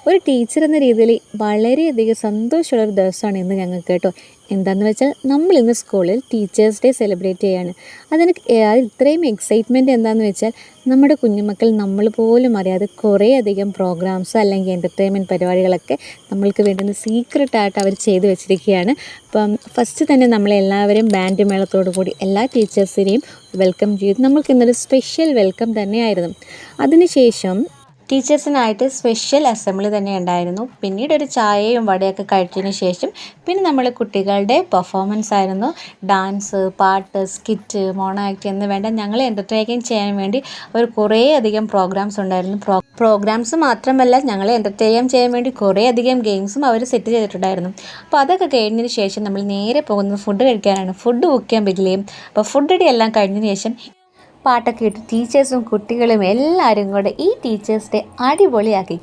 ഒരു ടീച്ചർ എന്ന രീതിയിൽ വളരെയധികം സന്തോഷമുള്ളൊരു ദിവസമാണ് ഇന്ന് ഞങ്ങൾക്ക് കേട്ടോ. എന്താണെന്ന് വെച്ചാൽ നമ്മളിന്ന് സ്കൂളിൽ ടീച്ചേഴ്സ് ഡേ സെലിബ്രേറ്റ് ചെയ്യാണ്. അതിന് ഇത്രയും എക്സൈറ്റ്മെൻറ്റ് എന്താണെന്ന് വെച്ചാൽ നമ്മുടെ കുഞ്ഞുമക്കൾ നമ്മൾ പോലും അറിയാതെ കുറേ അധികം പ്രോഗ്രാംസ് അല്ലെങ്കിൽ എൻ്റർടൈൻമെൻറ്റ് പരിപാടികളൊക്കെ നമ്മൾക്ക് വേണ്ടുന്ന സീക്രട്ടായിട്ട് അവർ ചെയ്തു വെച്ചിരിക്കുകയാണ്. അപ്പം ഫസ്റ്റ് തന്നെ നമ്മളെല്ലാവരും ബാൻഡ് മേളത്തോടു കൂടി എല്ലാ ടീച്ചേഴ്സിനെയും വെൽക്കം ചെയ്തു. നമ്മൾക്കിന്നൊരു സ്പെഷ്യൽ വെൽക്കം തന്നെയായിരുന്നു. അതിനുശേഷം ടീച്ചേഴ്സിനായിട്ട് സ്പെഷ്യൽ അസംബ്ലി തന്നെ ഉണ്ടായിരുന്നു. പിന്നീട് ഒരു ചായയും വടയൊക്കെ കഴിച്ചതിന് ശേഷം പിന്നെ നമ്മൾ കുട്ടികളുടെ പെർഫോമൻസ് ആയിരുന്നു. ഡാൻസ്, പാട്ട്, സ്കിറ്റ്, മോണോ ആക്ട് എന്ന് വേണ്ട ഞങ്ങളെ എൻ്റർടൈൻ ചെയ്യാൻ വേണ്ടി ഒരു കുറേ അധികം പ്രോഗ്രാംസ് ഉണ്ടായിരുന്നു. പ്രോഗ്രാംസ് മാത്രമല്ല, ഞങ്ങളെ എൻ്റർടൈൻ ചെയ്യാൻ വേണ്ടി കുറേ അധികം ഗെയിംസും അവർ സെറ്റ് ചെയ്തിട്ടുണ്ടായിരുന്നു. അപ്പോൾ അതൊക്കെ കഴിഞ്ഞതിന് ശേഷം നമ്മൾ നേരെ പോകുന്നത് ഫുഡ് കഴിക്കാനാണ്. ഫുഡ് കുക്ക് ചെയ്യാൻ പറ്റില്ലേ. അപ്പോൾ ഫുഡ് അടി എല്ലാം കഴിഞ്ഞതിന് ശേഷം പാട്ടൊക്കെ ഇട്ട് ടീച്ചേഴ്സും കുട്ടികളും എല്ലാവരും കൂടെ ഈ ടീച്ചേഴ്സ് ഡേ അടിപൊളിയാക്കി.